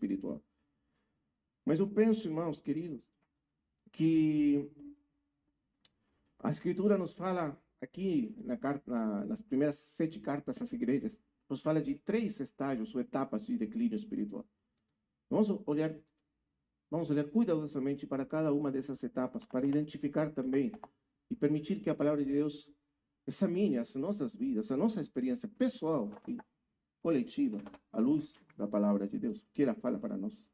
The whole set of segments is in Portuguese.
espiritual. Mas eu penso, irmãos queridos, que a Escritura nos fala aqui nas primeiras 7 cartas às igrejas, nos fala de 3 estágios ou etapas de declínio espiritual. Vamos olhar cuidadosamente para cada uma dessas etapas, para identificar também e permitir que a palavra de Deus examine as nossas vidas, a nossa experiência pessoal e coletiva, à luz da palavra de Deus, que ela fala para nós.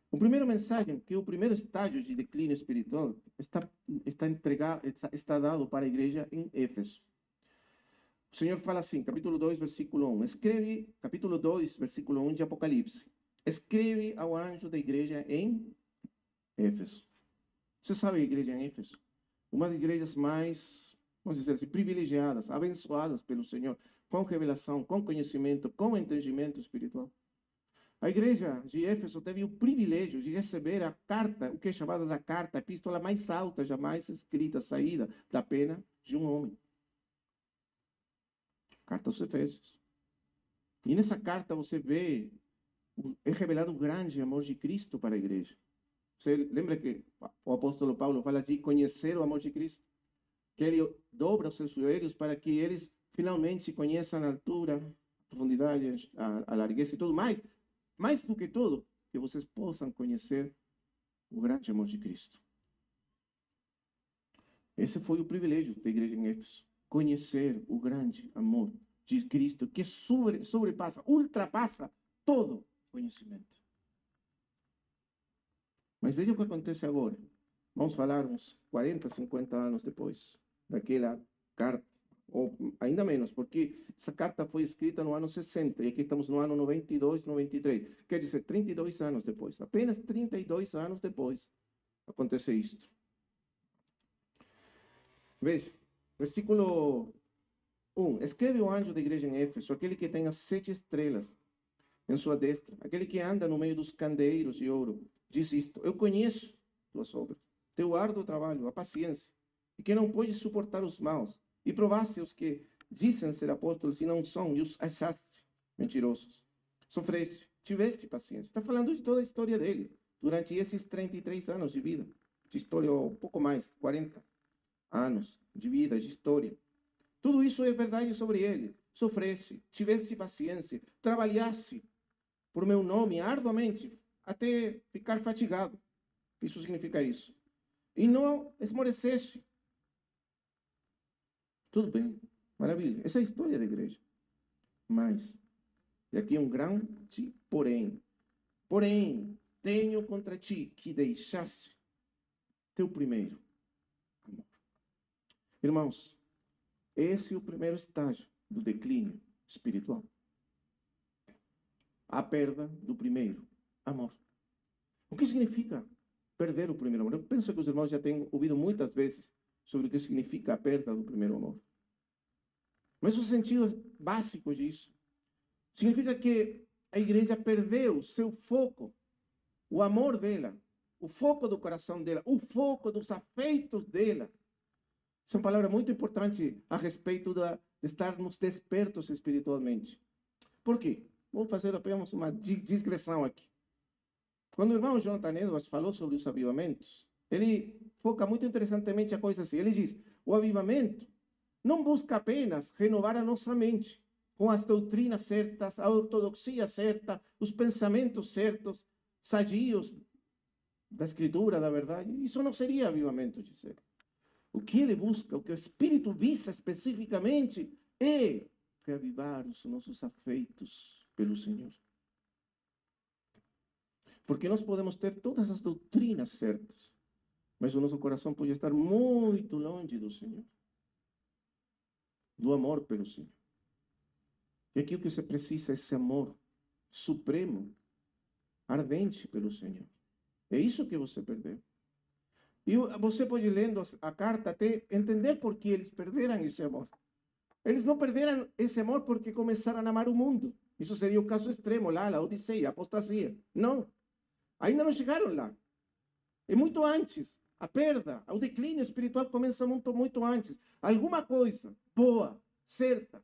O primeiro mensagem, que o primeiro estágio de declínio espiritual está dado para a igreja em Éfeso. O Senhor fala assim, capítulo 2, versículo 1. Escreve, capítulo 2, versículo 1 de Apocalipse. Escreve ao anjo da igreja em Éfeso. Você sabe a igreja em Éfeso? Uma das igrejas mais, vamos dizer assim, privilegiadas, abençoadas pelo Senhor, com revelação, com conhecimento, com entendimento espiritual. A igreja de Éfeso teve o privilégio de receber a carta, o que é chamada da carta, a epístola mais alta jamais escrita, saída da pena de um homem. Carta aos Efésios. E nessa carta você vê, é revelado o grande amor de Cristo para a igreja. Você lembra que o apóstolo Paulo fala de conhecer o amor de Cristo? Que ele dobra os seus joelhos para que eles finalmente conheçam a altura, a profundidade, a largueza e tudo mais. Mais do que tudo, que vocês possam conhecer o grande amor de Cristo. Esse foi o privilégio da igreja em Éfeso. Conhecer o grande amor de Cristo, que sobrepassa, ultrapassa todo conhecimento. Mas veja o que acontece agora. Vamos falar uns 40, 50 anos depois daquela carta. Ou ainda menos, porque essa carta foi escrita no ano 60, e aqui estamos no ano 92, 93. Quer dizer, 32 anos depois. Apenas 32 anos depois acontece isto. Veja, versículo 1. Escreve o anjo da igreja em Éfeso, aquele que tem as 7 estrelas em sua destra, aquele que anda no meio dos candeeiros de ouro, diz isto: eu conheço tuas obras, teu árduo trabalho, a paciência, e que não pode suportar os maus, e provaste os que dizem ser apóstolos e não são, e os achaste mentirosos. Sofreste, tiveste paciência. Está falando de toda a história dele, durante esses 33 anos de vida, de história, ou um pouco mais, 40 anos de vida, de história. Tudo isso é verdade sobre ele. Sofreste, tiveste paciência, trabalhaste por meu nome arduamente, até ficar fatigado. Isso significa isso. E não esmoreceste. Tudo bem, maravilha. Essa é a história da igreja. Mas, e aqui um grande porém. Porém, tenho contra ti que deixaste teu primeiro amor. Irmãos, esse é o primeiro estágio do declínio espiritual. A perda do primeiro amor. O que significa perder o primeiro amor? Eu penso que os irmãos já têm ouvido muitas vezes sobre o que significa a perda do primeiro amor. Mas o sentido básico disso significa que a igreja perdeu seu foco, o amor dela, o foco do coração dela, o foco dos afeitos dela. Essa é uma palavra muito importante a respeito de estarmos despertos espiritualmente. Por quê? Vou fazer apenas uma digressão aqui. Quando o irmão Jonathan Edwards falou sobre os avivamentos, ele foca muito interessantemente a coisa assim. Ele diz, o avivamento não busca apenas renovar a nossa mente com as doutrinas certas, a ortodoxia certa, os pensamentos certos, sadios da escritura, da verdade. Isso não seria avivamento, dizer. O que ele busca, o que o Espírito visa especificamente é reavivar os nossos afeitos pelo Senhor. Porque nós podemos ter todas as doutrinas certas, mas o nosso coração pode estar muito longe do Senhor, do amor pelo Senhor. E aqui o que se precisa é esse amor supremo, ardente pelo Senhor. É isso que você perdeu. E você pode, lendo a carta, até entender por que eles perderam esse amor. Eles não perderam esse amor porque começaram a amar o mundo. Isso seria o caso extremo lá, a Odisseia, a apostasia. Não. Ainda não chegaram lá. É muito antes. A perda, o declínio espiritual começa muito, muito antes. Alguma coisa boa, certa,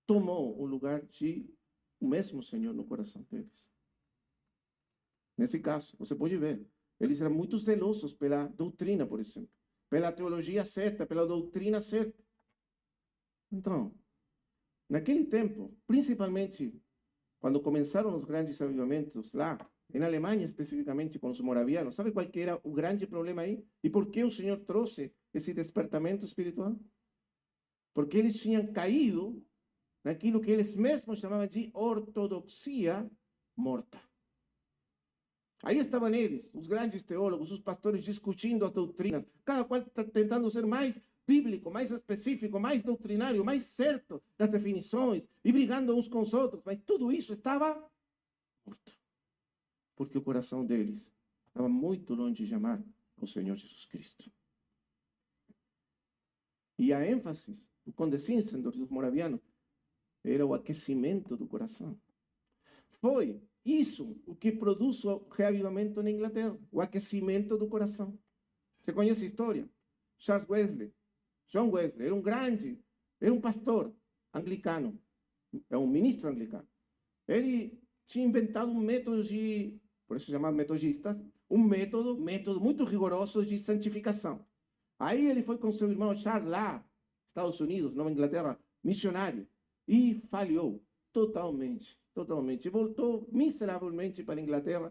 tomou o lugar de o mesmo Senhor no coração deles. Nesse caso, você pode ver, eles eram muito zelosos pela doutrina, por exemplo, pela teologia certa, pela doutrina certa. Então, naquele tempo, principalmente quando começaram os grandes avivamentos lá, em Alemanha especificamente com os moravianos, sabe qual que era o grande problema aí? E por que o Senhor trouxe esse despertamento espiritual? Porque eles tinham caído naquilo que eles mesmos chamavam de ortodoxia morta. Aí estavam eles, os grandes teólogos, os pastores, discutindo as doutrinas, cada qual tentando ser mais bíblico, mais específico, mais doutrinário, mais certo das definições, e brigando uns com os outros, mas tudo isso estava morto, porque o coração deles estava muito longe de amar o Senhor Jesus Cristo. E a ênfase do Conde Zinzendorf, dos moravianos, era o aquecimento do coração. Foi isso o que produz o reavivamento na Inglaterra, o aquecimento do coração. Você conhece a história? Charles Wesley, John Wesley, era um pastor anglicano, é um ministro anglicano. Ele tinha inventado um método de, por isso se chama metodista, um método muito rigoroso de santificação. Aí ele foi com seu irmão Charles lá, Estados Unidos, Nova Inglaterra, missionário, e falhou totalmente. E voltou miseravelmente para a Inglaterra,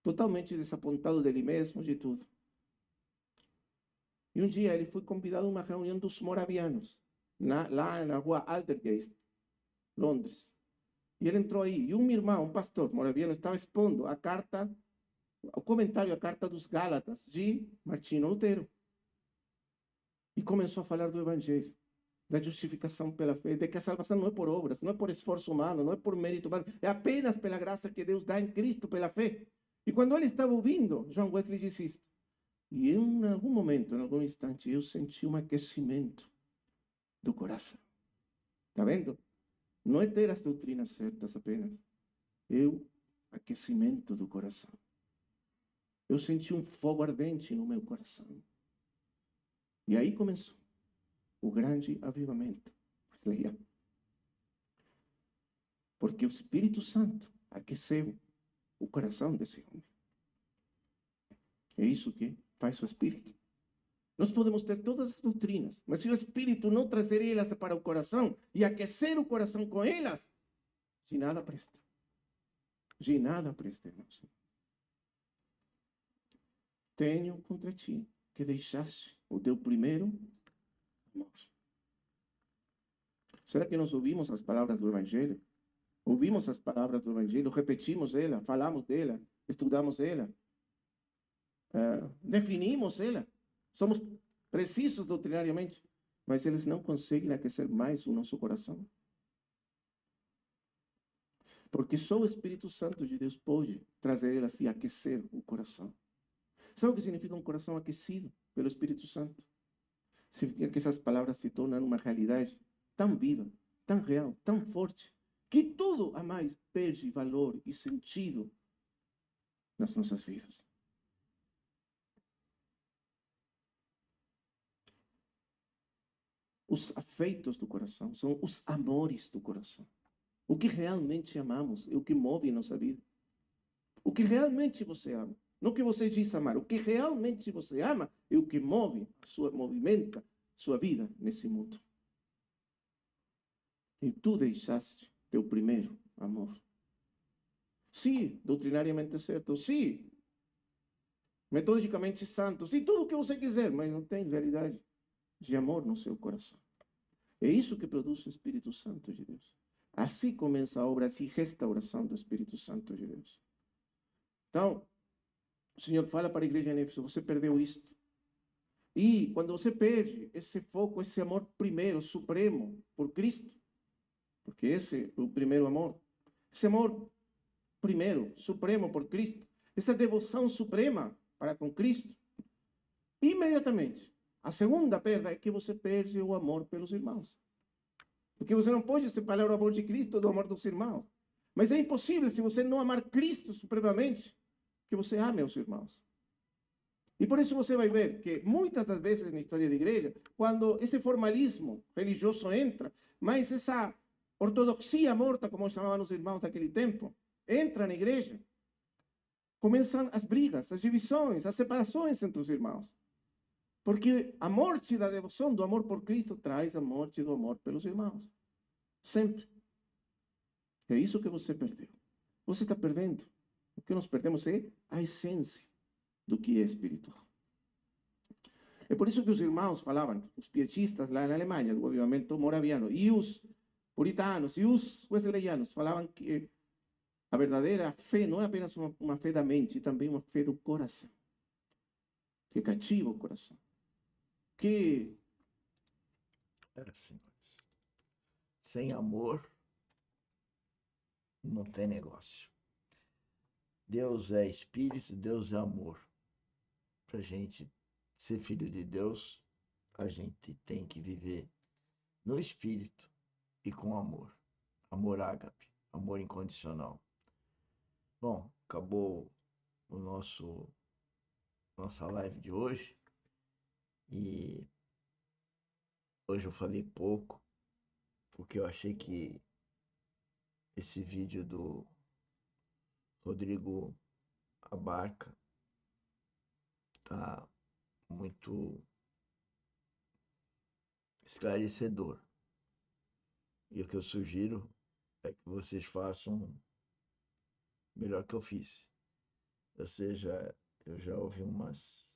totalmente desapontado dele mesmo, de tudo. E um dia ele foi convidado a uma reunião dos moravianos, lá na rua Aldersgate, Londres. E ele entrou aí, e um irmão, um pastor moraviano, estava expondo a carta, o comentário à carta dos Gálatas, de Martinho Lutero. E começou a falar do Evangelho, da justificação pela fé, de que a salvação não é por obras, não é por esforço humano, não é por mérito humano, é apenas pela graça que Deus dá em Cristo, pela fé. E quando ele estava ouvindo, John Wesley disse isso. E em algum momento, em algum instante, eu senti um aquecimento do coração. Está vendo? Não é ter as doutrinas certas apenas. É o aquecimento do coração. Eu senti um fogo ardente no meu coração. E aí começou o grande avivamento. Leia. Porque o Espírito Santo aqueceu o coração desse homem. É isso que faz o Espírito. Nós podemos ter todas as doutrinas, mas se o Espírito não trazer elas para o coração e aquecer o coração com elas, de nada presta. De nada presta, irmãos. Tenho contra ti que deixaste o teu primeiro amor. Será que nós ouvimos as palavras do Evangelho? Ouvimos as palavras do Evangelho, repetimos ela, falamos dela, estudamos ela, definimos ela. Somos precisos doutrinariamente, mas eles não conseguem aquecer mais o nosso coração. Porque só o Espírito Santo de Deus pode trazer ele assim, aquecer o coração. Sabe o que significa um coração aquecido pelo Espírito Santo? Significa que essas palavras se tornam uma realidade tão viva, tão real, tão forte, que tudo a mais perde valor e sentido nas nossas vidas. Os afeitos do coração são os amores do coração. O que realmente amamos é o que move nossa vida. O que realmente você ama. Não o que você diz amar. O que realmente você ama é o que movimenta sua vida nesse mundo. E tu deixaste teu primeiro amor. Sim, doutrinariamente certo. Sim, metodicamente santo. Sim, tudo o que você quiser, mas não tem realidade de amor no seu coração. É isso que produz o Espírito Santo de Deus. Assim começa a obra de restauração do Espírito Santo de Deus. Então, o Senhor fala para a igreja em Éfeso, você perdeu isto. E quando você perde esse foco, esse amor primeiro, supremo, por Cristo, porque esse é o primeiro amor, esse amor primeiro, supremo por Cristo, essa devoção suprema para com Cristo, imediatamente, a segunda perda é que você perde o amor pelos irmãos. Porque você não pode separar o amor de Cristo do amor dos irmãos. Mas é impossível, se você não amar Cristo supremamente, que você ame aos irmãos. E por isso você vai ver que muitas das vezes na história da igreja, quando esse formalismo religioso entra, mas essa ortodoxia morta, como chamavam os irmãos daquele tempo, entra na igreja, começam as brigas, as divisões, as separações entre os irmãos. Porque a morte da devoção, do amor por Cristo, traz a morte do amor pelos irmãos. Sempre. É isso que você perdeu. Você está perdendo. O que nós perdemos é a essência do que é espiritual. É por isso que os irmãos falavam, os pietistas lá na Alemanha, do avivamento moraviano, e os puritanos, e os wesleyanos, falavam que a verdadeira fé não é apenas uma fé da mente, é também uma fé do coração, que cativa o coração. Que senhores. Sem amor, não tem negócio. Deus é espírito, Deus é amor. Para a gente ser filho de Deus, a gente tem que viver no espírito e com amor. Amor ágape, amor incondicional. Bom, acabou o nossa live de hoje. E hoje eu falei pouco, porque eu achei que esse vídeo do Rodrigo Abarca tá muito esclarecedor. E o que eu sugiro é que vocês façam melhor que eu fiz. Ou seja, eu já ouvi umas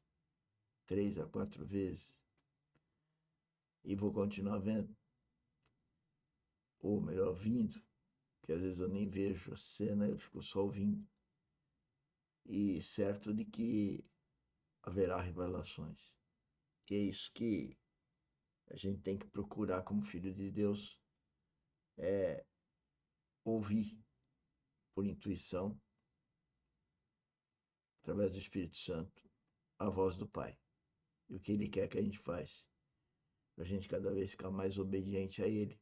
3 a 4 vezes e vou continuar vendo, ou melhor, ouvindo, que às vezes eu nem vejo a cena, eu fico só ouvindo. E certo de que haverá revelações. E é isso que a gente tem que procurar como filho de Deus, é ouvir por intuição, através do Espírito Santo, a voz do Pai. E o que Ele quer que a gente faz. Para a gente cada vez ficar mais obediente a Ele.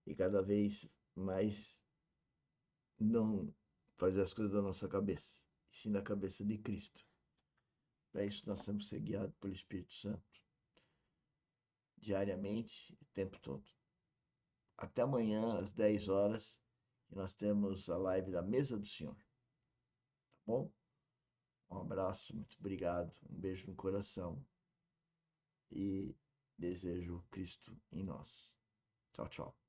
E cada vez mais não fazer as coisas da nossa cabeça, e sim da cabeça de Cristo. Para isso nós temos que ser guiados pelo Espírito Santo, diariamente, o tempo todo. Até amanhã, às 10 horas, que nós temos a live da Mesa do Senhor. Tá bom? Um abraço, muito obrigado, um beijo no coração e desejo Cristo em nós. Tchau, tchau.